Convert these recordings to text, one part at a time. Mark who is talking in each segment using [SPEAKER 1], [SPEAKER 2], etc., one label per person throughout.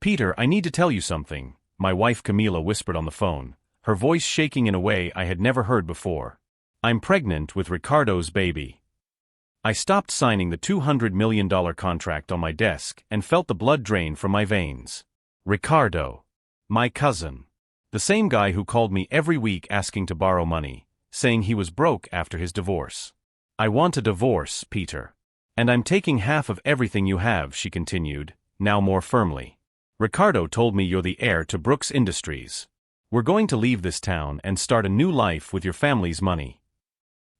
[SPEAKER 1] Peter, I need to tell you something, my wife Camila whispered on the phone, her voice shaking in a way I had never heard before. I'm pregnant with Ricardo's baby. I stopped signing the $200 million contract on my desk and felt the blood drain from my veins. Ricardo. My cousin. The same guy who called me every week asking to borrow money, saying he was broke after his divorce. I want a divorce, Peter. And I'm taking half of everything you have, she continued, now more firmly. Ricardo told me you're the heir to Brooks Industries. We're going to leave this town and start a new life with your family's money.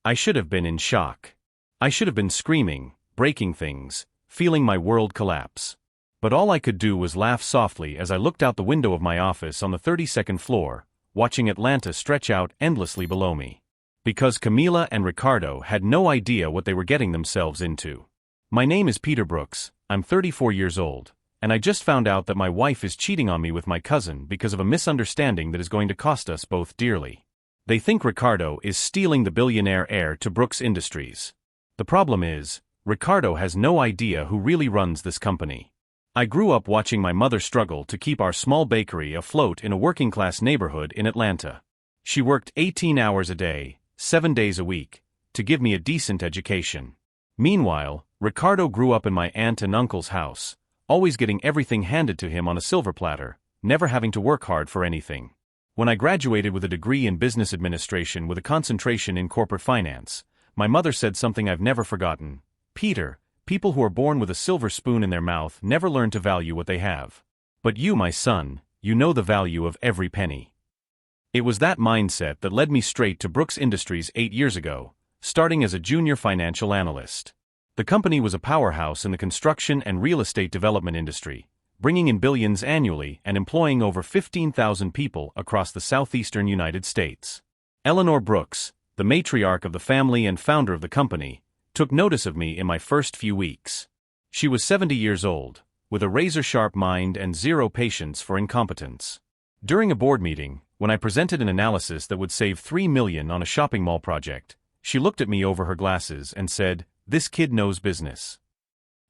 [SPEAKER 1] I should have been in shock. I should have been screaming, breaking things, feeling my world collapse. But all I could do was laugh softly as I looked out the window of my office on the 32nd floor, watching Atlanta stretch out endlessly below me. Because Camila and Ricardo had no idea what they were getting themselves into. My name is Peter Brooks, I'm 34 years old, and I just found out that my wife is cheating on me with my cousin because of a misunderstanding that is going to cost us both dearly. They think Ricardo is stealing the billionaire heir to Brooks Industries. The problem is, Ricardo has no idea who really runs this company. I grew up watching my mother struggle to keep our small bakery afloat in a working-class neighborhood in Atlanta. She worked 18 hours a day, 7 days a week, to give me a decent education. Meanwhile, Ricardo grew up in my aunt and uncle's house, always getting everything handed to him on a silver platter, never having to work hard for anything. When I graduated with a degree in business administration with a concentration in corporate finance, my mother said something I've never forgotten. Peter, people who are born with a silver spoon in their mouth never learn to value what they have. But you, my son, you know the value of every penny. It was that mindset that led me straight to Brooks Industries 8 years ago, starting as a junior financial analyst. The company was a powerhouse in the construction and real estate development industry, bringing in billions annually and employing over 15,000 people across the southeastern United States. Eleanor Brooks, the matriarch of the family and founder of the company, took notice of me in my first few weeks. She was 70 years old, with a razor-sharp mind and zero patience for incompetence. During a board meeting, when I presented an analysis that would save $3 million on a shopping mall project, she looked at me over her glasses and said, "This kid knows business."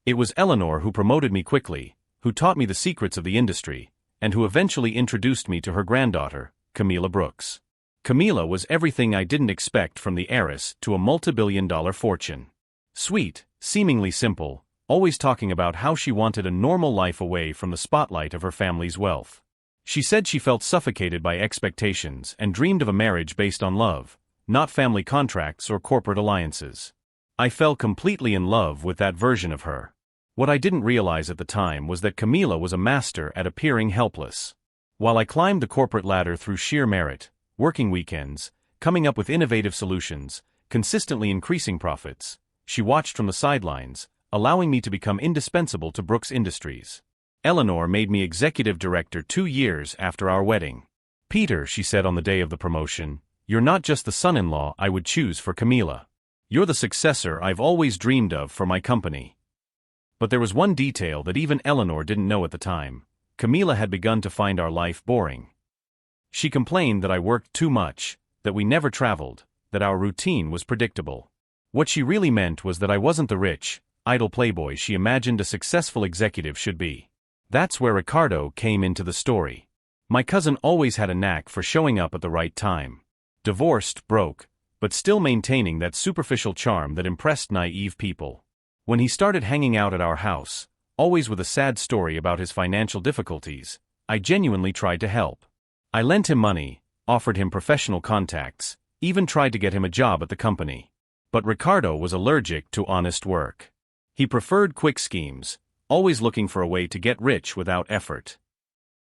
[SPEAKER 1] It was Eleanor who promoted me quickly, who taught me the secrets of the industry, and who eventually introduced me to her granddaughter, Camila Brooks. Camila was everything I didn't expect from the heiress to a multi-billion-dollar fortune. Sweet, seemingly simple, always talking about how she wanted a normal life away from the spotlight of her family's wealth. She said she felt suffocated by expectations and dreamed of a marriage based on love, not family contracts or corporate alliances. I fell completely in love with that version of her. What I didn't realize at the time was that Camila was a master at appearing helpless. While I climbed the corporate ladder through sheer merit, working weekends, coming up with innovative solutions, consistently increasing profits, she watched from the sidelines, allowing me to become indispensable to Brooks Industries. Eleanor made me executive director 2 years after our wedding. "Peter," she said on the day of the promotion, "you're not just the son-in-law I would choose for Camila. You're the successor I've always dreamed of for my company." But there was one detail that even Eleanor didn't know at the time. Camila had begun to find our life boring. She complained that I worked too much, that we never traveled, that our routine was predictable. What she really meant was that I wasn't the rich, idle playboy she imagined a successful executive should be. That's where Ricardo came into the story. My cousin always had a knack for showing up at the right time. Divorced, broke, but still maintaining that superficial charm that impressed naive people. When he started hanging out at our house, always with a sad story about his financial difficulties, I genuinely tried to help. I lent him money, offered him professional contacts, even tried to get him a job at the company. But Ricardo was allergic to honest work. He preferred quick schemes, always looking for a way to get rich without effort.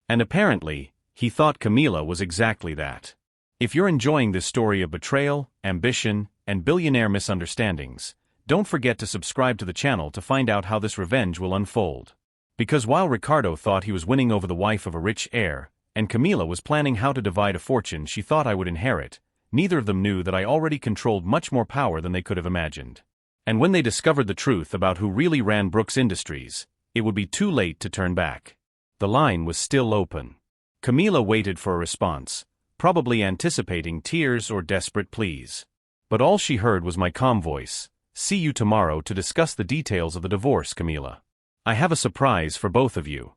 [SPEAKER 1] And apparently, he thought Camila was exactly that. If you're enjoying this story of betrayal, ambition, and billionaire misunderstandings, don't forget to subscribe to the channel to find out how this revenge will unfold. Because while Ricardo thought he was winning over the wife of a rich heir, and Camila was planning how to divide a fortune she thought I would inherit, neither of them knew that I already controlled much more power than they could have imagined. And when they discovered the truth about who really ran Brooks Industries, it would be too late to turn back. The line was still open. Camila waited for a response, probably anticipating tears or desperate pleas. But all she heard was my calm voice. "See you tomorrow to discuss the details of the divorce, Camila. I have a surprise for both of you."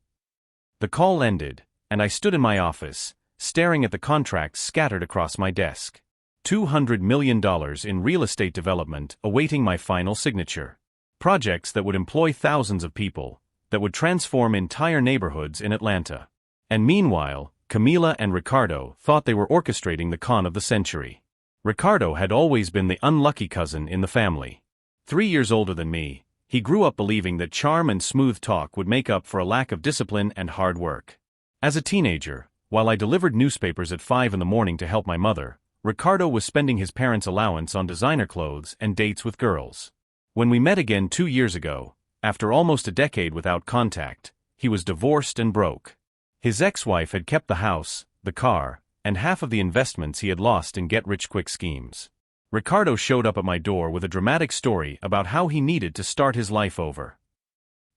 [SPEAKER 1] The call ended, and I stood in my office, staring at the contracts scattered across my desk. $200 million in real estate development awaiting my final signature. Projects that would employ thousands of people, that would transform entire neighborhoods in Atlanta. And meanwhile, Camila and Ricardo thought they were orchestrating the con of the century. Ricardo had always been the unlucky cousin in the family. 3 years older than me, he grew up believing that charm and smooth talk would make up for a lack of discipline and hard work. As a teenager, while I delivered newspapers at 5 in the morning to help my mother, Ricardo was spending his parents' allowance on designer clothes and dates with girls. When we met again 2 years ago, after almost a decade without contact, he was divorced and broke. His ex-wife had kept the house, the car, and half of the investments he had lost in get-rich-quick schemes. Ricardo showed up at my door with a dramatic story about how he needed to start his life over.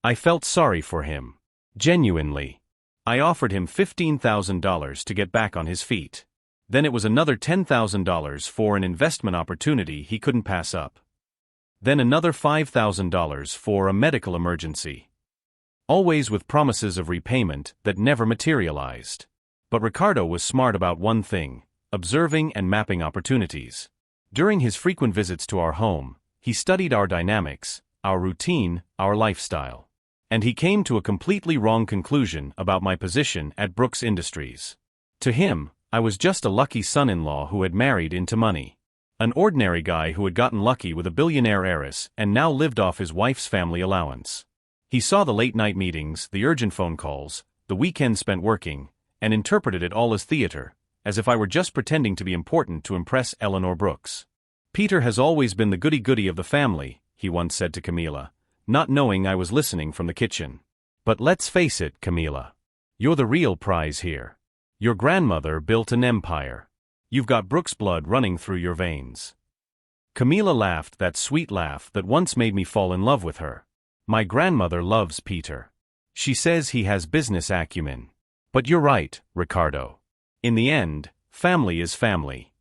[SPEAKER 1] I felt sorry for him. Genuinely. I offered him $15,000 to get back on his feet. Then it was another $10,000 for an investment opportunity he couldn't pass up. Then another $5,000 for a medical emergency. Always with promises of repayment that never materialized. But Ricardo was smart about one thing: observing and mapping opportunities. During his frequent visits to our home, he studied our dynamics, our routine, our lifestyle. And he came to a completely wrong conclusion about my position at Brooks Industries. To him, I was just a lucky son-in-law who had married into money. An ordinary guy who had gotten lucky with a billionaire heiress and now lived off his wife's family allowance. He saw the late-night meetings, the urgent phone calls, the weekends spent working, and interpreted it all as theater, as if I were just pretending to be important to impress Eleanor Brooks. "Peter has always been the goody-goody of the family," he once said to Camila, not knowing I was listening from the kitchen. "But let's face it, Camila. You're the real prize here. Your grandmother built an empire. You've got Brooks blood running through your veins." Camila laughed that sweet laugh that once made me fall in love with her. "My grandmother loves Peter. She says he has business acumen. But you're right, Ricardo. In the end, family is family."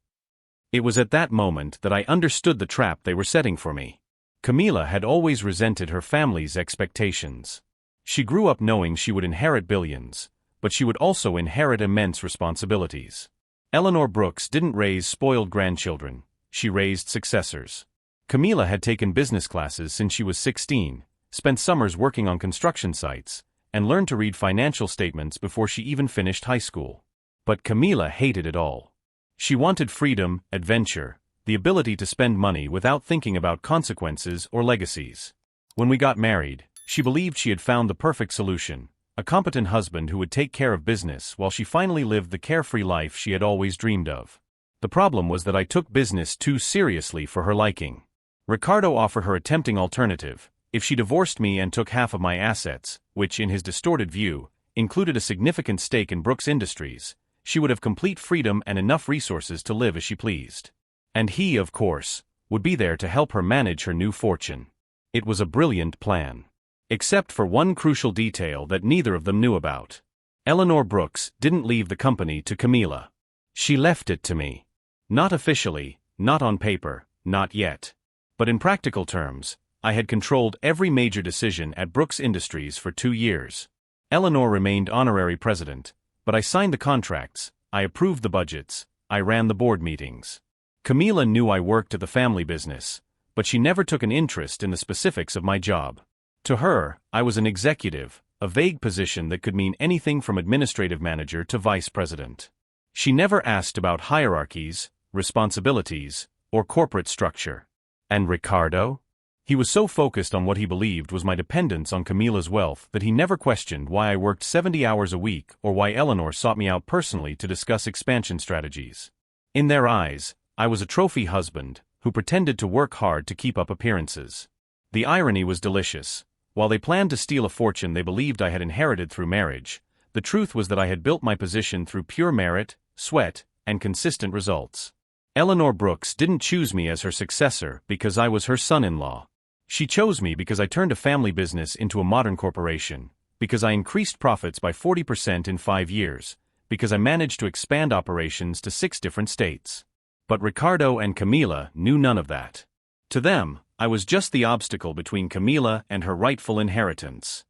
[SPEAKER 1] It was at that moment that I understood the trap they were setting for me. Camila had always resented her family's expectations. She grew up knowing she would inherit billions, but she would also inherit immense responsibilities. Eleanor Brooks didn't raise spoiled grandchildren, she raised successors. Camila had taken business classes since she was 16, spent summers working on construction sites, and learned to read financial statements before she even finished high school. But Camila hated it all. She wanted freedom, adventure, the ability to spend money without thinking about consequences or legacies. When we got married, she believed she had found the perfect solution: a competent husband who would take care of business while she finally lived the carefree life she had always dreamed of. The problem was that I took business too seriously for her liking. Ricardo offered her a tempting alternative: if she divorced me and took half of my assets, which in his distorted view, included a significant stake in Brooks Industries, she would have complete freedom and enough resources to live as she pleased. And he, of course, would be there to help her manage her new fortune. It was a brilliant plan. Except for one crucial detail that neither of them knew about. Eleanor Brooks didn't leave the company to Camila. She left it to me. Not officially, not on paper, not yet. But in practical terms, I had controlled every major decision at Brooks Industries for 2 years. Eleanor remained honorary president, but I signed the contracts, I approved the budgets, I ran the board meetings. Camila knew I worked at the family business, but she never took an interest in the specifics of my job. To her, I was an executive, a vague position that could mean anything from administrative manager to vice president. She never asked about hierarchies, responsibilities, or corporate structure. And Ricardo? He was so focused on what he believed was my dependence on Camila's wealth that he never questioned why I worked 70 hours a week or why Eleanor sought me out personally to discuss expansion strategies. In their eyes, I was a trophy husband who pretended to work hard to keep up appearances. The irony was delicious. While they planned to steal a fortune they believed I had inherited through marriage, the truth was that I had built my position through pure merit, sweat, and consistent results. Eleanor Brooks didn't choose me as her successor because I was her son-in-law. She chose me because I turned a family business into a modern corporation, because I increased profits by 40% in 5 years, because I managed to expand operations to 6 different states. But Ricardo and Camila knew none of that. To them, I was just the obstacle between Camila and her rightful inheritance.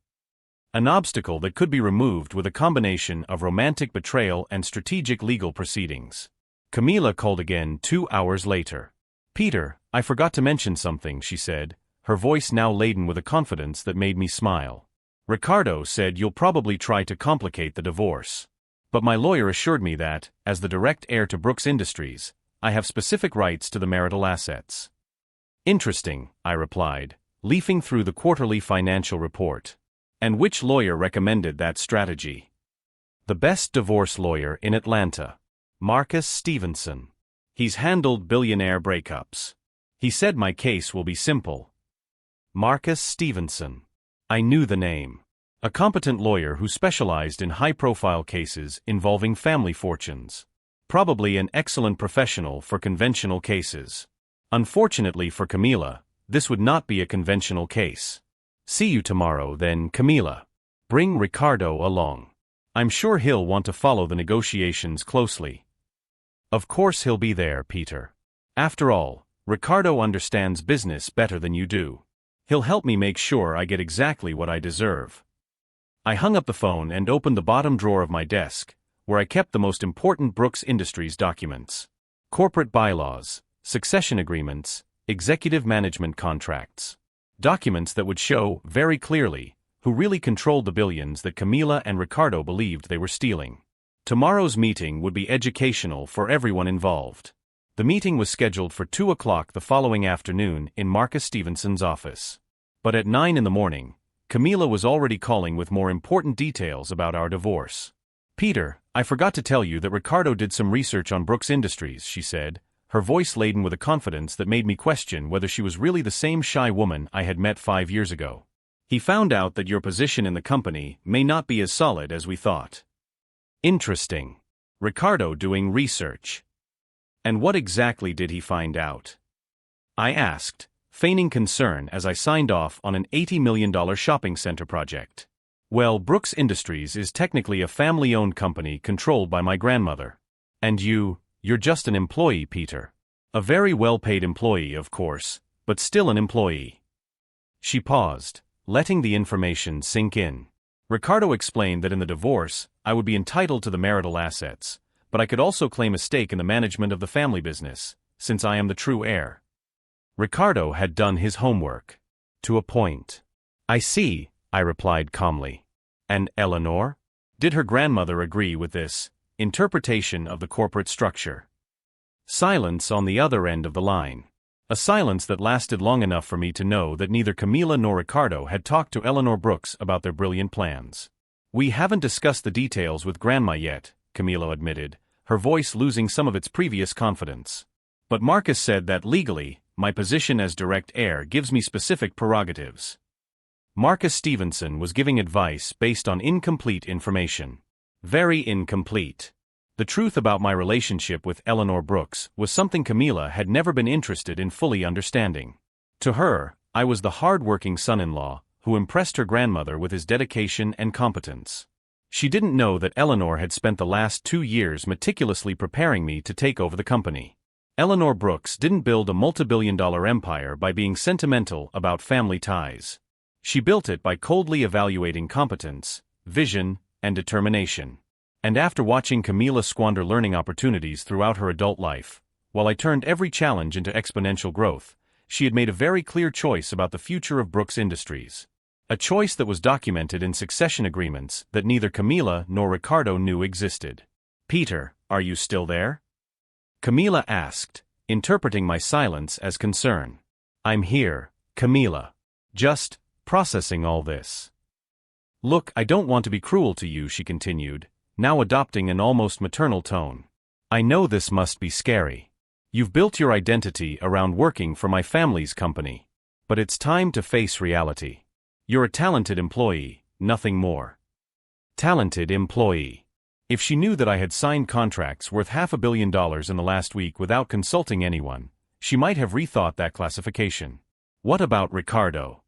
[SPEAKER 1] An obstacle that could be removed with a combination of romantic betrayal and strategic legal proceedings. Camila called again 2 hours later. "Peter, I forgot to mention something," she said, her voice now laden with a confidence that made me smile. "Ricardo said you'll probably try to complicate the divorce. But my lawyer assured me that, as the direct heir to Brooks Industries, I have specific rights to the marital assets." "Interesting," I replied, leafing through the quarterly financial report. "And which lawyer recommended that strategy?" "The best divorce lawyer in Atlanta. Marcus Stevenson. He's handled billionaire breakups. He said my case will be simple." Marcus Stevenson. I knew the name. A competent lawyer who specialized in high-profile cases involving family fortunes. Probably an excellent professional for conventional cases. Unfortunately for Camila, this would not be a conventional case. "See you tomorrow then, Camila. Bring Ricardo along. I'm sure he'll want to follow the negotiations closely." "Of course he'll be there, Peter. After all, Ricardo understands business better than you do. He'll help me make sure I get exactly what I deserve." I hung up the phone and opened the bottom drawer of my desk, where I kept the most important Brooks Industries documents. Corporate bylaws, succession agreements, executive management contracts. Documents that would show, very clearly, who really controlled the billions that Camila and Ricardo believed they were stealing. Tomorrow's meeting would be educational for everyone involved. The meeting was scheduled for 2 o'clock the following afternoon in Marcus Stevenson's office. But at 9 in the morning, Camila was already calling with more important details about our divorce. "Peter, I forgot to tell you that Ricardo did some research on Brooks Industries," she said, her voice laden with a confidence that made me question whether she was really the same shy woman I had met 5 years ago. "He found out that your position in the company may not be as solid as we thought." "Interesting. Ricardo doing research. And what exactly did he find out?" I asked, feigning concern as I signed off on an $80 million shopping center project. "Well, Brooks Industries is technically a family-owned company controlled by my grandmother. And you're just an employee, Peter. A very well-paid employee, of course, but still an employee." She paused, letting the information sink in. Ricardo explained that in the divorce, I would be entitled to the marital assets, but I could also claim a stake in the management of the family business, since I am the true heir. Ricardo had done his homework. To a point. "I see," I replied calmly. "And Eleanor? Did her grandmother agree with this interpretation of the corporate structure?" Silence on the other end of the line. A silence that lasted long enough for me to know that neither Camila nor Ricardo had talked to Eleanor Brooks about their brilliant plans. "We haven't discussed the details with Grandma yet," Camila admitted, her voice losing some of its previous confidence. "But Marcus said that legally, my position as direct heir gives me specific prerogatives." Marcus Stevenson was giving advice based on incomplete information. Very incomplete. The truth about my relationship with Eleanor Brooks was something Camila had never been interested in fully understanding. To her, I was the hard-working son-in-law who impressed her grandmother with his dedication and competence. She didn't know that Eleanor had spent the last 2 years meticulously preparing me to take over the company. Eleanor Brooks didn't build a multi-billion-dollar empire by being sentimental about family ties. She built it by coldly evaluating competence, vision, and determination. And after watching Camila squander learning opportunities throughout her adult life, while I turned every challenge into exponential growth, she had made a very clear choice about the future of Brooks Industries. A choice that was documented in succession agreements that neither Camila nor Ricardo knew existed. "Peter, are you still there?" Camila asked, interpreting my silence as concern. "I'm here, Camila. Just processing all this." "Look, I don't want to be cruel to you," she continued, now adopting an almost maternal tone. "I know this must be scary. You've built your identity around working for my family's company. But it's time to face reality. You're a talented employee, nothing more." Talented employee. If she knew that I had signed contracts worth $500 million in the last week without consulting anyone, she might have rethought that classification. "What about Ricardo?"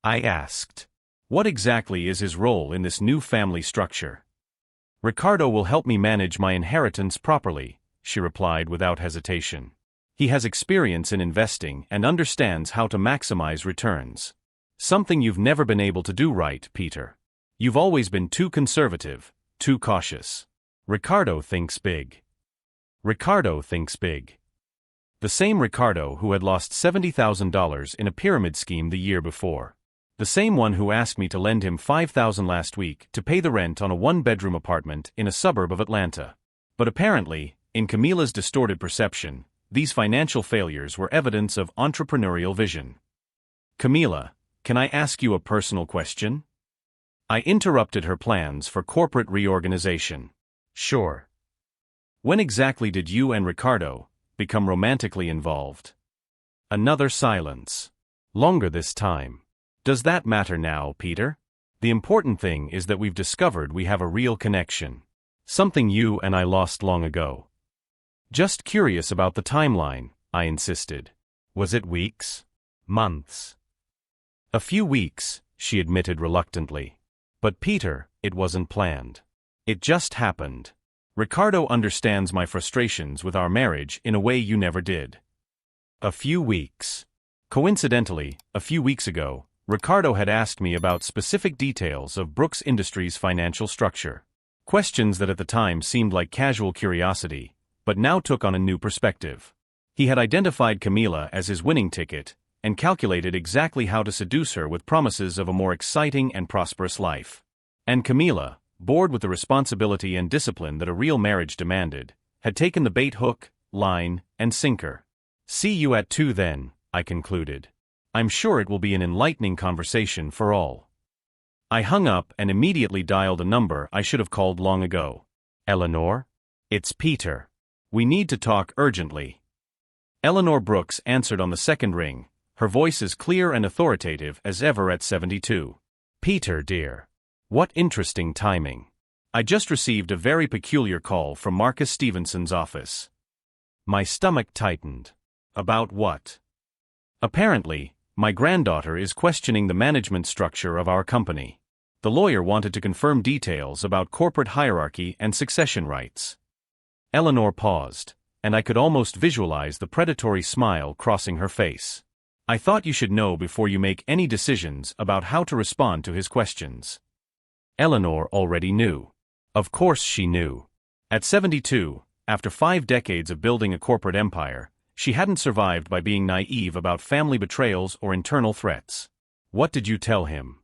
[SPEAKER 1] I asked. "What exactly is his role in this new family structure?" "Ricardo will help me manage my inheritance properly," she replied without hesitation. "He has experience in investing and understands how to maximize returns. Something you've never been able to do right, Peter." You've always been too conservative, too cautious. Ricardo thinks big. Ricardo thinks big. The same Ricardo who had lost $70,000 in a pyramid scheme the year before. The same one who asked me to lend him $5,000 last week to pay the rent on a one-bedroom apartment in a suburb of Atlanta. But apparently, in Camila's distorted perception, these financial failures were evidence of entrepreneurial vision. Camila, can I ask you a personal question? I interrupted her plans for corporate reorganization. Sure. When exactly did you and Ricardo become romantically involved? Another silence. Longer this time. Does that matter now, Peter? The important thing is that we've discovered we have a real connection. Something you and I lost long ago. Just curious about the timeline, I insisted. Was it weeks? Months? A few weeks, she admitted reluctantly. But Peter, it wasn't planned. It just happened. Ricardo understands my frustrations with our marriage in a way you never did. A few weeks. Coincidentally, a few weeks ago, Ricardo had asked me about specific details of Brooks Industries' financial structure. Questions that at the time seemed like casual curiosity, but now took on a new perspective. He had identified Camila as his winning ticket, and calculated exactly how to seduce her with promises of a more exciting and prosperous life. And Camila, bored with the responsibility and discipline that a real marriage demanded, had taken the bait hook, line, and sinker. See you at 2 then, I concluded. I'm sure it will be an enlightening conversation for all. I hung up and immediately dialed a number I should have called long ago. Eleanor? It's Peter. We need to talk urgently. Eleanor Brooks answered on the second ring, her voice as clear and authoritative as ever at 72. Peter, dear. What interesting timing. I just received a very peculiar call from Marcus Stevenson's office. My stomach tightened. About what? Apparently, my granddaughter is questioning the management structure of our company. The lawyer wanted to confirm details about corporate hierarchy and succession rights. Eleanor paused, and I could almost visualize the predatory smile crossing her face. I thought you should know before you make any decisions about how to respond to his questions. Eleanor already knew. Of course she knew. At 72, after 5 decades of building a corporate empire, she hadn't survived by being naive about family betrayals or internal threats. What did you tell him?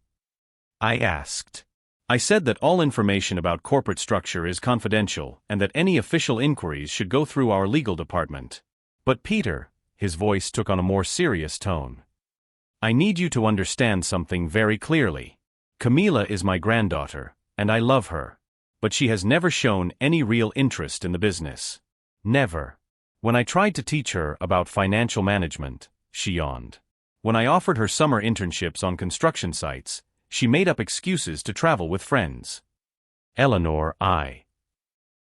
[SPEAKER 1] I asked. I said that all information about corporate structure is confidential and that any official inquiries should go through our legal department. But Peter, his voice took on a more serious tone. I need you to understand something very clearly. Camila is my granddaughter, and I love her. But she has never shown any real interest in the business. Never. When I tried to teach her about financial management, she yawned. When I offered her summer internships on construction sites, she made up excuses to travel with friends. Eleanor,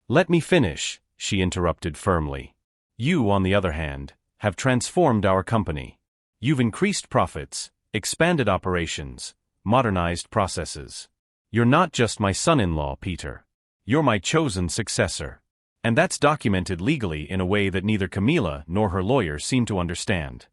[SPEAKER 1] Let me finish, she interrupted firmly. You, on the other hand, have transformed our company. You've increased profits, expanded operations, modernized processes. You're not just my son-in-law, Peter. You're my chosen successor. And that's documented legally in a way that neither Camila nor her lawyer seem to understand.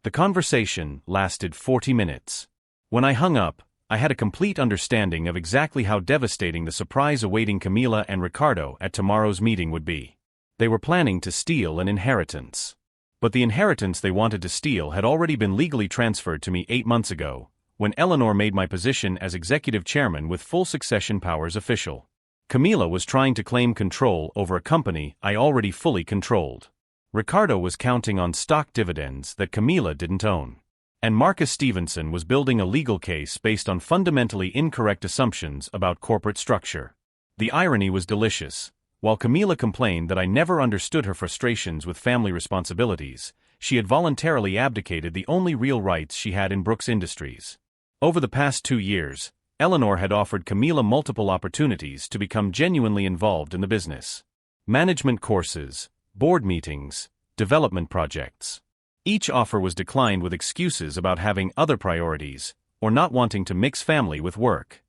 [SPEAKER 1] The conversation lasted 40 minutes. When I hung up, I had a complete understanding of exactly how devastating the surprise awaiting Camila and Ricardo at tomorrow's meeting would be. They were planning to steal an inheritance. But the inheritance they wanted to steal had already been legally transferred to me 8 months ago, when Eleanor made my position as executive chairman with full succession powers official. Camila was trying to claim control over a company I already fully controlled. Ricardo was counting on stock dividends that Camila didn't own. And Marcus Stevenson was building a legal case based on fundamentally incorrect assumptions about corporate structure. The irony was delicious. While Camila complained that I never understood her frustrations with family responsibilities, she had voluntarily abdicated the only real rights she had in Brooks Industries. Over the past 2 years, Eleanor had offered Camila multiple opportunities to become genuinely involved in the business. Management courses, board meetings, development projects. Each offer was declined with excuses about having other priorities, or not wanting to mix family with work.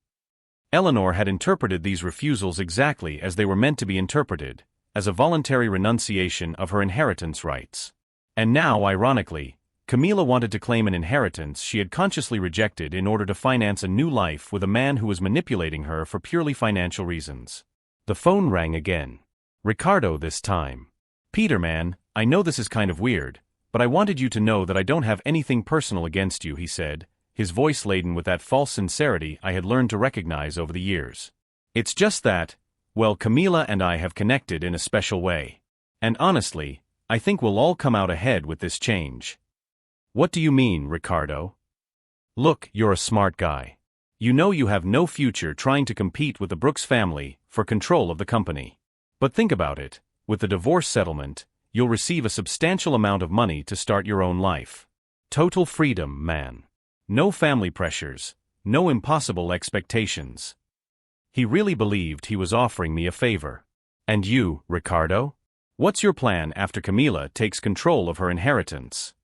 [SPEAKER 1] Eleanor had interpreted these refusals exactly as they were meant to be interpreted, as a voluntary renunciation of her inheritance rights. And now, ironically, Camila wanted to claim an inheritance she had consciously rejected in order to finance a new life with a man who was manipulating her for purely financial reasons. The phone rang again. Ricardo this time. "Peter, man, I know this is kind of weird, but I wanted you to know that I don't have anything personal against you," he said, his voice laden with that false sincerity I had learned to recognize over the years. "It's just that, well, Camila and I have connected in a special way. And honestly, I think we'll all come out ahead with this change." "What do you mean, Ricardo?" "Look, you're a smart guy. You know you have no future trying to compete with the Brooks family for control of the company. But think about it, with the divorce settlement, you'll receive a substantial amount of money to start your own life. Total freedom, man. No family pressures, no impossible expectations." He really believed he was offering me a favor. "And you, Ricardo? What's your plan after Camila takes control of her inheritance?"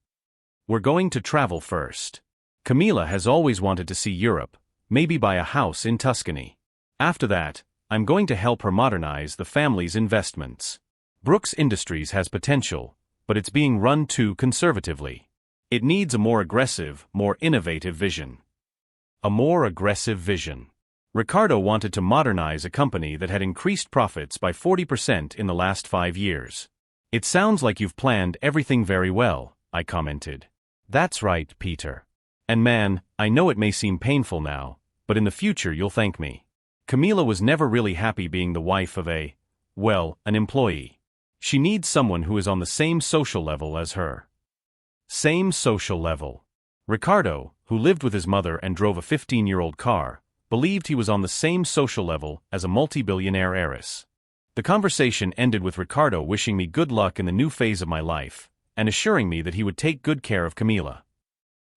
[SPEAKER 1] "We're going to travel first. Camila has always wanted to see Europe, maybe buy a house in Tuscany. After that, I'm going to help her modernize the family's investments. Brooks Industries has potential, but it's being run too conservatively. It needs a more aggressive, more innovative vision." A more aggressive vision. Ricardo wanted to modernize a company that had increased profits by 40% in the last 5 years. "It sounds like you've planned everything very well," I commented. "That's right, Peter. And man, I know it may seem painful now, but in the future you'll thank me. Camila was never really happy being the wife of an employee. She needs someone who is on the same social level as her." Same social level. Ricardo, who lived with his mother and drove a 15-year-old car, believed he was on the same social level as a multi-billionaire heiress. The conversation ended with Ricardo wishing me good luck in the new phase of my life, and assuring me that he would take good care of Camila.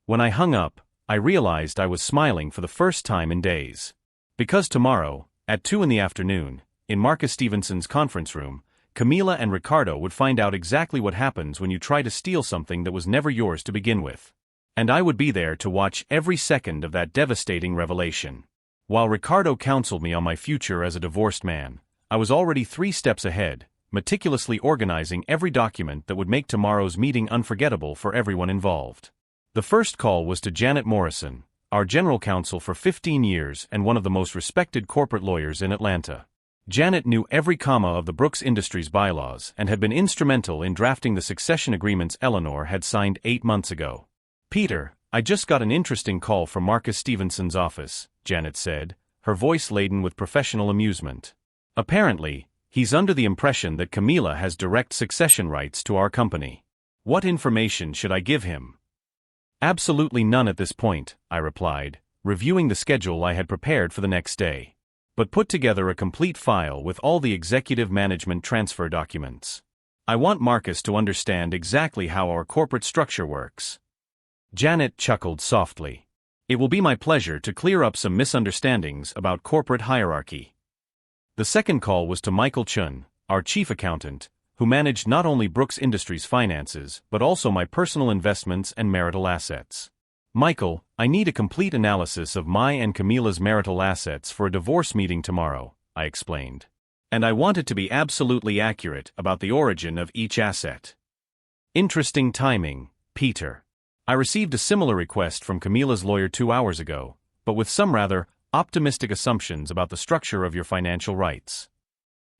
[SPEAKER 1] When I hung up, I realized I was smiling for the first time in days. Because tomorrow, at 2 in the afternoon, in Marcus Stevenson's conference room, Camila and Ricardo would find out exactly what happens when you try to steal something that was never yours to begin with. And I would be there to watch every second of that devastating revelation. While Ricardo counseled me on my future as a divorced man, I was already 3 steps ahead, meticulously organizing every document that would make tomorrow's meeting unforgettable for everyone involved. The first call was to Janet Morrison, our general counsel for 15 years and one of the most respected corporate lawyers in Atlanta. Janet knew every comma of the Brooks Industries bylaws and had been instrumental in drafting the succession agreements Eleanor had signed 8 months ago. "Peter, I just got an interesting call from Marcus Stevenson's office," Janet said, her voice laden with professional amusement. "Apparently, he's under the impression that Camila has direct succession rights to our company. What information should I give him?" "Absolutely none at this point," I replied, reviewing the schedule I had prepared for the next day. "But put together a complete file with all the executive management transfer documents. I want Marcus to understand exactly how our corporate structure works." Janet chuckled softly. "It will be my pleasure to clear up some misunderstandings about corporate hierarchy." The second call was to Michael Chun, our chief accountant, who managed not only Brooks Industries' finances but also my personal investments and marital assets. "Michael, I need a complete analysis of my and Camila's marital assets for a divorce meeting tomorrow," I explained. "And I want it to be absolutely accurate about the origin of each asset." Interesting timing, Peter. I received a similar request from Camila's lawyer 2 hours ago, but with some rather optimistic assumptions about the structure of your financial rights.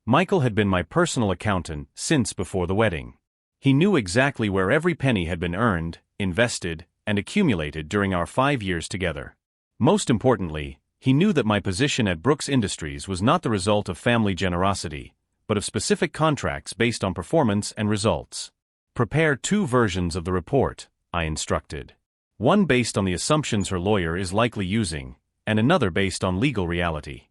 [SPEAKER 1] Michael had been my personal accountant since before the wedding. He knew exactly where every penny had been earned, invested, and accumulated during our 5 years together. Most importantly, he knew that my position at Brooks Industries was not the result of family generosity, but of specific contracts based on performance and results. "Prepare 2 versions of the report," I instructed. "One based on the assumptions her lawyer is likely using, and another based on legal reality."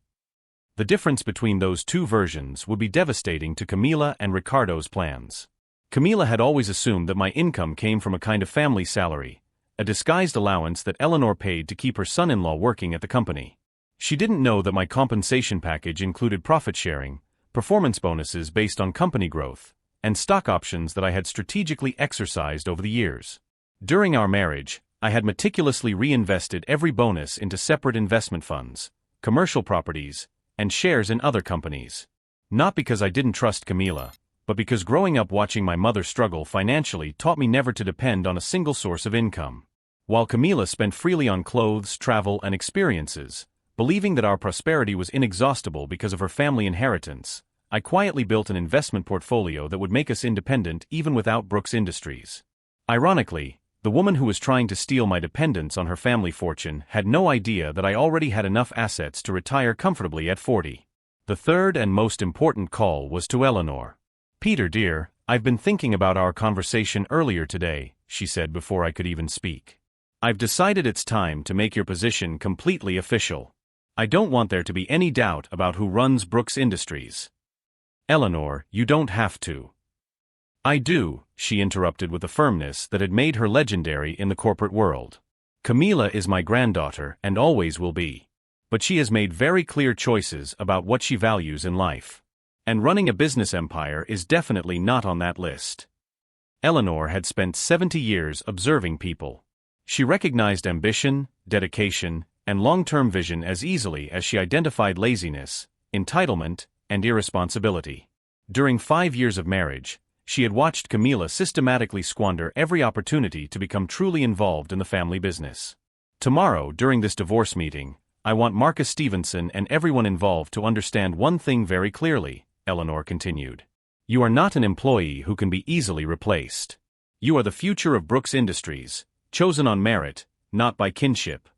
[SPEAKER 1] The difference between those 2 versions would be devastating to Camila and Ricardo's plans. Camila had always assumed that my income came from a kind of family salary, a disguised allowance that Eleanor paid to keep her son-in-law working at the company. She didn't know that my compensation package included profit sharing, performance bonuses based on company growth, and stock options that I had strategically exercised over the years. During our marriage, I had meticulously reinvested every bonus into separate investment funds, commercial properties, and shares in other companies. Not because I didn't trust Camila, but because growing up watching my mother struggle financially taught me never to depend on a single source of income. While Camila spent freely on clothes, travel, and experiences, believing that our prosperity was inexhaustible because of her family inheritance, I quietly built an investment portfolio that would make us independent even without Brooks Industries. Ironically, the woman who was trying to steal my dependence on her family fortune had no idea that I already had enough assets to retire comfortably at 40. The third and most important call was to Eleanor. "Peter dear, I've been thinking about our conversation earlier today," she said before I could even speak. "I've decided it's time to make your position completely official. I don't want there to be any doubt about who runs Brooks Industries." "Eleanor, you don't have to." "I do," she interrupted with a firmness that had made her legendary in the corporate world. "Camila is my granddaughter and always will be. But she has made very clear choices about what she values in life. And running a business empire is definitely not on that list." Eleanor had spent 70 years observing people. She recognized ambition, dedication, and long-term vision as easily as she identified laziness, entitlement, and irresponsibility. During 5 years of marriage, she had watched Camila systematically squander every opportunity to become truly involved in the family business. "Tomorrow, during this divorce meeting, I want Marcus Stevenson and everyone involved to understand one thing very clearly," Eleanor continued. "You are not an employee who can be easily replaced. You are the future of Brooks Industries, chosen on merit, not by kinship."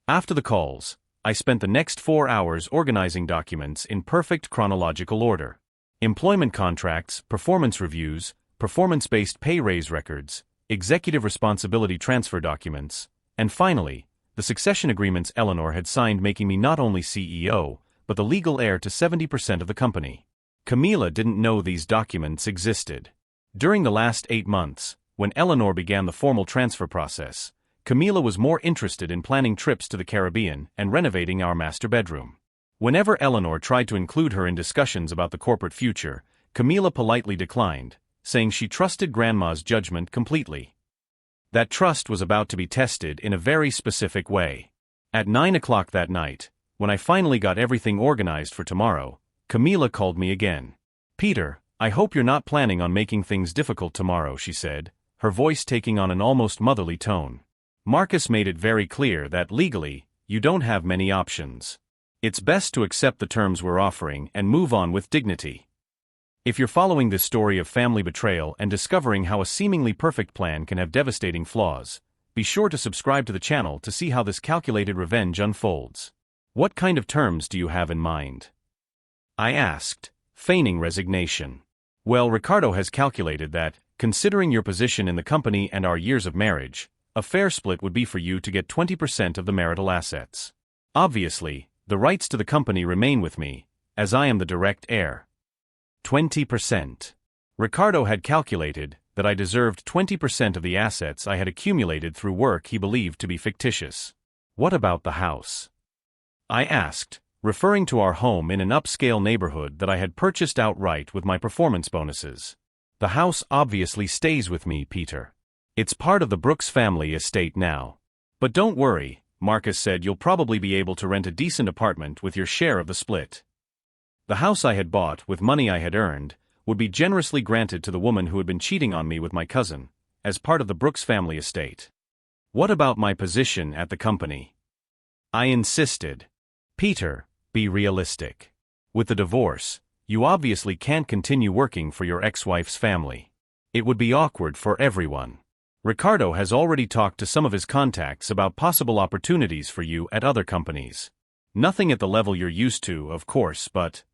[SPEAKER 1] After the calls, I spent the next 4 hours organizing documents in perfect chronological order. Employment contracts, performance reviews, performance-based pay raise records, executive responsibility transfer documents, and finally, the succession agreements Eleanor had signed, making me not only CEO, but the legal heir to 70% of the company. Camila didn't know these documents existed. During the last 8 months, when Eleanor began the formal transfer process, Camila was more interested in planning trips to the Caribbean and renovating our master bedroom. Whenever Eleanor tried to include her in discussions about the corporate future, Camila politely declined, saying she trusted Grandma's judgment completely. That trust was about to be tested in a very specific way. At 9 o'clock that night, when I finally got everything organized for tomorrow, Camila called me again. "Peter, I hope you're not planning on making things difficult tomorrow," she said, her voice taking on an almost motherly tone. "Marcus made it very clear that legally, you don't have many options. It's best to accept the terms we're offering and move on with dignity." If you're following this story of family betrayal and discovering how a seemingly perfect plan can have devastating flaws, be sure to subscribe to the channel to see how this calculated revenge unfolds. "What kind of terms do you have in mind?" I asked, feigning resignation. "Well, Ricardo has calculated that, considering your position in the company and our years of marriage, a fair split would be for you to get 20% of the marital assets. Obviously, the rights to the company remain with me, as I am the direct heir." 20%. Ricardo had calculated that I deserved 20% of the assets I had accumulated through work he believed to be fictitious. "What about the house?" I asked, referring to our home in an upscale neighborhood that I had purchased outright with my performance bonuses. "The house obviously stays with me, Peter. It's part of the Brooks family estate now. But don't worry," Marcus said, "you'll probably be able to rent a decent apartment with your share of the split." The house I had bought with money I had earned would be generously granted to the woman who had been cheating on me with my cousin, as part of the Brooks family estate. "What about my position at the company?" I insisted. "Peter, be realistic. With the divorce, you obviously can't continue working for your ex-wife's family. It would be awkward for everyone. Ricardo has already talked to some of his contacts about possible opportunities for you at other companies. Nothing at the level you're used to, of course, but..."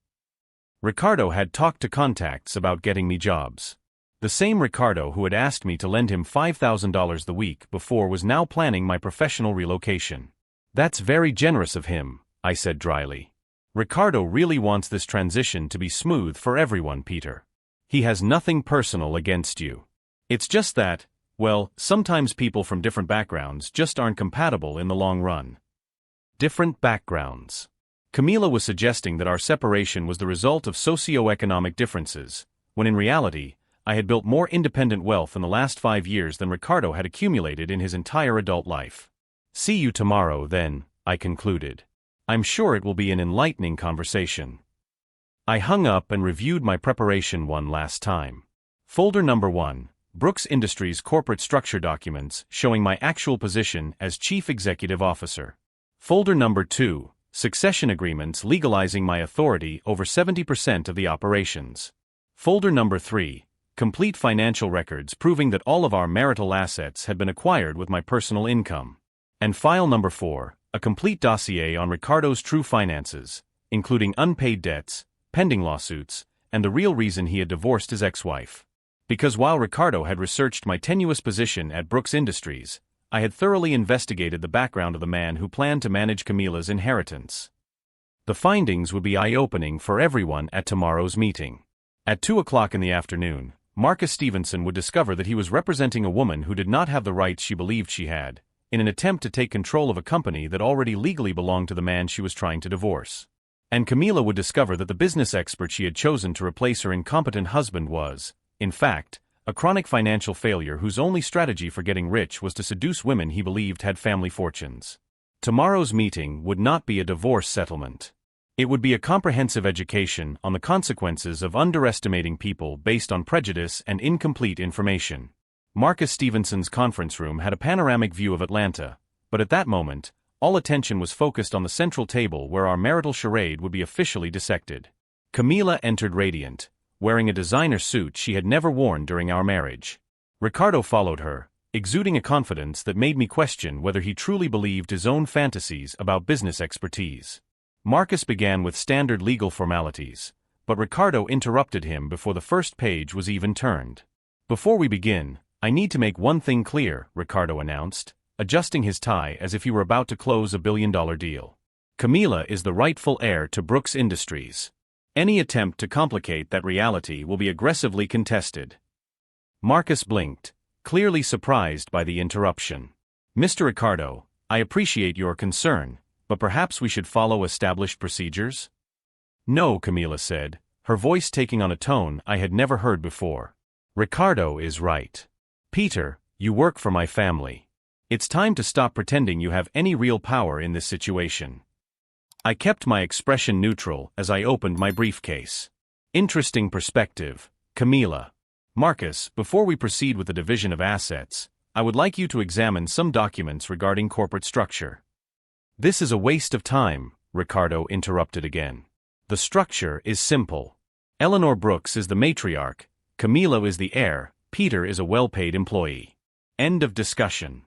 [SPEAKER 1] Ricardo had talked to contacts about getting me jobs. The same Ricardo who had asked me to lend him $5,000 the week before was now planning my professional relocation. "That's very generous of him," I said dryly. "Ricardo really wants this transition to be smooth for everyone, Peter. He has nothing personal against you. It's just that, well, sometimes people from different backgrounds just aren't compatible in the long run." Different backgrounds. Camila was suggesting that our separation was the result of socio-economic differences, when in reality, I had built more independent wealth in the last 5 years than Ricardo had accumulated in his entire adult life. "See you tomorrow, then," I concluded. "I'm sure it will be an enlightening conversation." I hung up and reviewed my preparation one last time. Folder number 1, Brooks Industries corporate structure documents showing my actual position as Chief Executive Officer. Folder number 2, succession agreements legalizing my authority over 70% of the operations. Folder number 3, complete financial records proving that all of our marital assets had been acquired with my personal income. And file number 4, a complete dossier on Ricardo's true finances, including unpaid debts, pending lawsuits, and the real reason he had divorced his ex-wife. Because while Ricardo had researched my tenuous position at Brooks Industries, I had thoroughly investigated the background of the man who planned to manage Camila's inheritance. The findings would be eye-opening for everyone at tomorrow's meeting. At 2 o'clock in the afternoon, Marcus Stevenson would discover that he was representing a woman who did not have the rights she believed she had, in an attempt to take control of a company that already legally belonged to the man she was trying to divorce. And Camila would discover that the business expert she had chosen to replace her incompetent husband was, in fact, a chronic financial failure whose only strategy for getting rich was to seduce women he believed had family fortunes. Tomorrow's meeting would not be a divorce settlement. It would be a comprehensive education on the consequences of underestimating people based on prejudice and incomplete information. Marcus Stevenson's conference room had a panoramic view of Atlanta, but at that moment, all attention was focused on the central table where our marital charade would be officially dissected. Camila entered radiant, wearing a designer suit she had never worn during our marriage. Ricardo followed her, exuding a confidence that made me question whether he truly believed his own fantasies about business expertise. Marcus began with standard legal formalities, but Ricardo interrupted him before the first page was even turned. "Before we begin, I need to make one thing clear," Ricardo announced, adjusting his tie as if he were about to close a billion-dollar deal. "Camila is the rightful heir to Brooks Industries. Any attempt to complicate that reality will be aggressively contested." Marcus blinked, clearly surprised by the interruption. "Mr. Ricardo, I appreciate your concern, but perhaps we should follow established procedures?" "No," Camila said, her voice taking on a tone I had never heard before. "Ricardo is right. Peter, you work for my family. It's time to stop pretending you have any real power in this situation." I kept my expression neutral as I opened my briefcase. "Interesting perspective, Camila. Marcus, before we proceed with the division of assets, I would like you to examine some documents regarding corporate structure." "This is a waste of time," Ricardo interrupted again. "The structure is simple. Eleanor Brooks is the matriarch, Camila is the heir, Peter is a well-paid employee. End of discussion."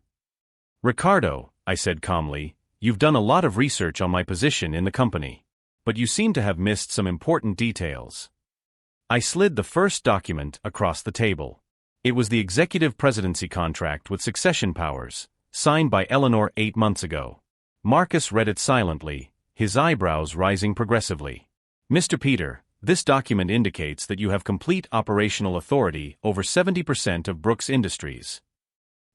[SPEAKER 1] "Ricardo," I said calmly, "you've done a lot of research on my position in the company. But you seem to have missed some important details." I slid the first document across the table. It was the executive presidency contract with succession powers, signed by Eleanor 8 months ago. Marcus read it silently, his eyebrows rising progressively. "Mr. Peter, this document indicates that you have complete operational authority over 70% of Brooks Industries."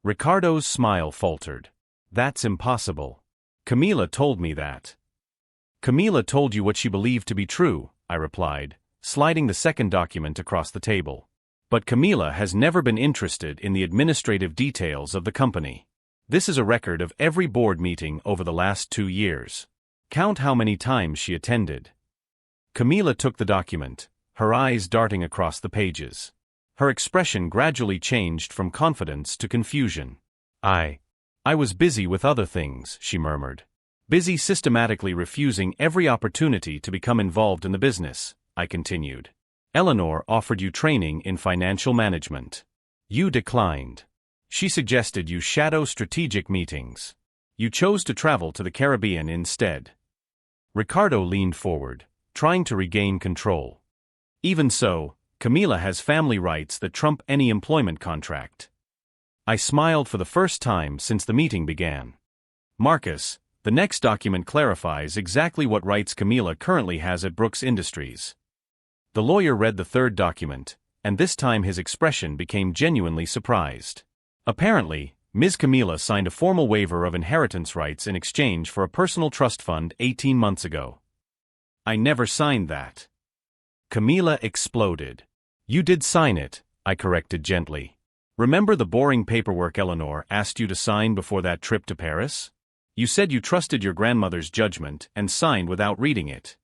[SPEAKER 1] Ricardo's smile faltered. "That's impossible. Camila told me that." "Camila told you what she believed to be true," I replied, sliding the second document across the table. "But Camila has never been interested in the administrative details of the company. This is a record of every board meeting over the last 2 years. Count how many times she attended." Camila took the document, her eyes darting across the pages. Her expression gradually changed from confidence to confusion. I was busy with other things," she murmured. "Busy systematically refusing every opportunity to become involved in the business," I continued. "Eleanor offered you training in financial management. You declined. She suggested you shadow strategic meetings. You chose to travel to the Caribbean instead." Ricardo leaned forward, trying to regain control. "Even so, Camila has family rights that trump any employment contract." I smiled for the first time since the meeting began. "Marcus, the next document clarifies exactly what rights Camila currently has at Brooks Industries." The lawyer read the third document, and this time his expression became genuinely surprised. Apparently, Ms. Camila signed a formal waiver of inheritance rights in exchange for a personal trust fund 18 months ago. "I never signed that." Camila exploded. "You did sign it," I corrected gently. "Remember the boring paperwork Eleanor asked you to sign before that trip to Paris? You said you trusted your grandmother's judgment and signed without reading it."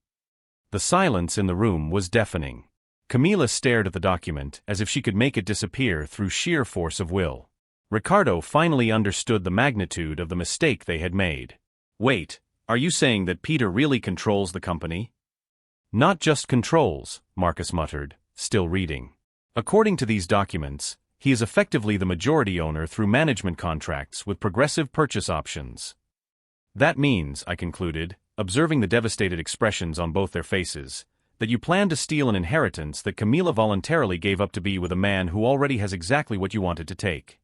[SPEAKER 1] The silence in the room was deafening. Camila stared at the document as if she could make it disappear through sheer force of will. Ricardo finally understood the magnitude of the mistake they had made. Wait, are you saying that Peter really controls the company? Not just controls, Marcus muttered, still reading. According to these documents, he is effectively the majority owner through management contracts with progressive purchase options. That means, I concluded, observing the devastated expressions on both their faces, that you plan to steal an inheritance that Camila voluntarily gave up to be with a man who already has exactly what you wanted to take.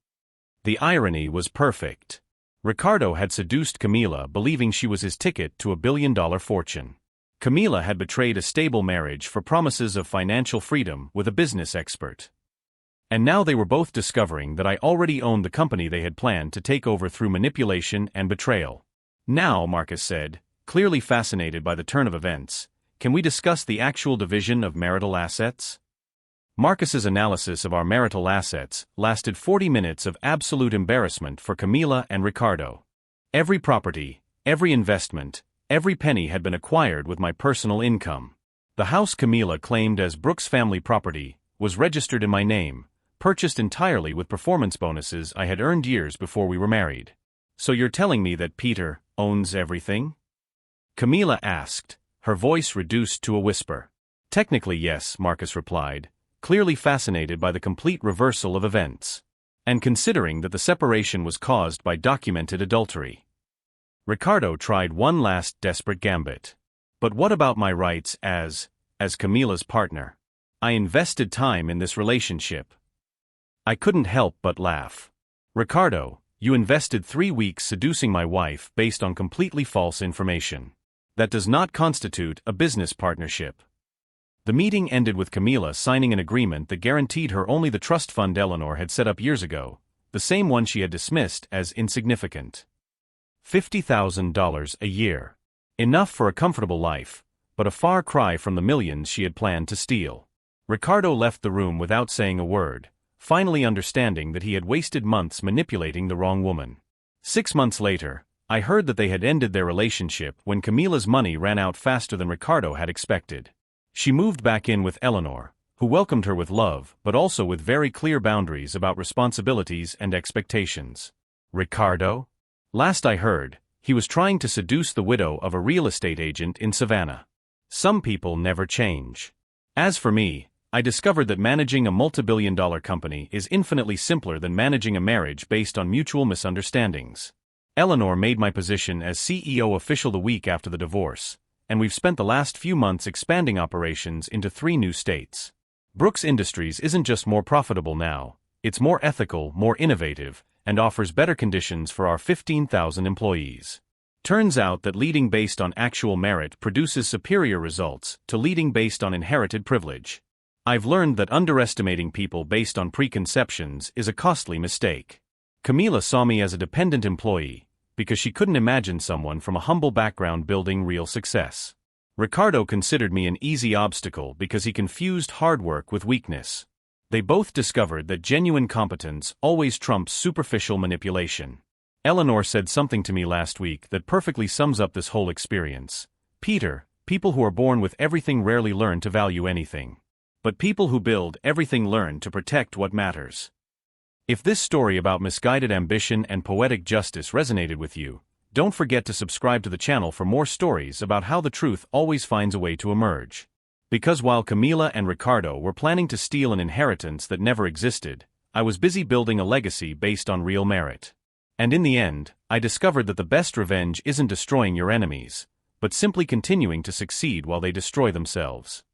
[SPEAKER 1] The irony was perfect. Ricardo had seduced Camila believing she was his ticket to $1 billion fortune. Camila had betrayed a stable marriage for promises of financial freedom with a business expert. And now they were both discovering that I already owned the company they had planned to take over through manipulation and betrayal. Now, Marcus said, clearly fascinated by the turn of events, can we discuss the actual division of marital assets? Marcus's analysis of our marital assets lasted 40 minutes of absolute embarrassment for Camila and Ricardo. Every property, every investment, every penny had been acquired with my personal income. The house Camila claimed as Brooks family property was registered in my name, purchased entirely with performance bonuses I had earned years before we were married. So you're telling me that Peter owns everything? Camila asked, her voice reduced to a whisper. Technically yes, Marcus replied, clearly fascinated by the complete reversal of events. And considering that the separation was caused by documented adultery. Ricardo tried one last desperate gambit. But what about my rights as Camila's partner? I invested time in this relationship. I couldn't help but laugh. Ricardo, you invested 3 weeks seducing my wife based on completely false information. That does not constitute a business partnership. The meeting ended with Camila signing an agreement that guaranteed her only the trust fund Eleanor had set up years ago, the same one she had dismissed as insignificant. $50,000 a year. Enough for a comfortable life, but a far cry from the millions she had planned to steal. Ricardo left the room without saying a word, finally understanding that he had wasted months manipulating the wrong woman. 6 months later, I heard that they had ended their relationship when Camila's money ran out faster than Ricardo had expected. She moved back in with Eleanor, who welcomed her with love but also with very clear boundaries about responsibilities and expectations. Ricardo? Last I heard, he was trying to seduce the widow of a real estate agent in Savannah. Some people never change. As for me, I discovered that managing a multi-billion-dollar company is infinitely simpler than managing a marriage based on mutual misunderstandings. Eleanor made my position as CEO official the week after the divorce, and we've spent the last few months expanding operations into 3 new states. Brooks Industries isn't just more profitable now, it's more ethical, more innovative, and offers better conditions for our 15,000 employees. Turns out that leading based on actual merit produces superior results to leading based on inherited privilege. I've learned that underestimating people based on preconceptions is a costly mistake. Camila saw me as a dependent employee, because she couldn't imagine someone from a humble background building real success. Ricardo considered me an easy obstacle because he confused hard work with weakness. They both discovered that genuine competence always trumps superficial manipulation. Eleanor said something to me last week that perfectly sums up this whole experience. Peter, people who are born with everything rarely learn to value anything. But people who build everything learn to protect what matters. If this story about misguided ambition and poetic justice resonated with you, don't forget to subscribe to the channel for more stories about how the truth always finds a way to emerge. Because while Camila and Ricardo were planning to steal an inheritance that never existed, I was busy building a legacy based on real merit. And in the end, I discovered that the best revenge isn't destroying your enemies, but simply continuing to succeed while they destroy themselves.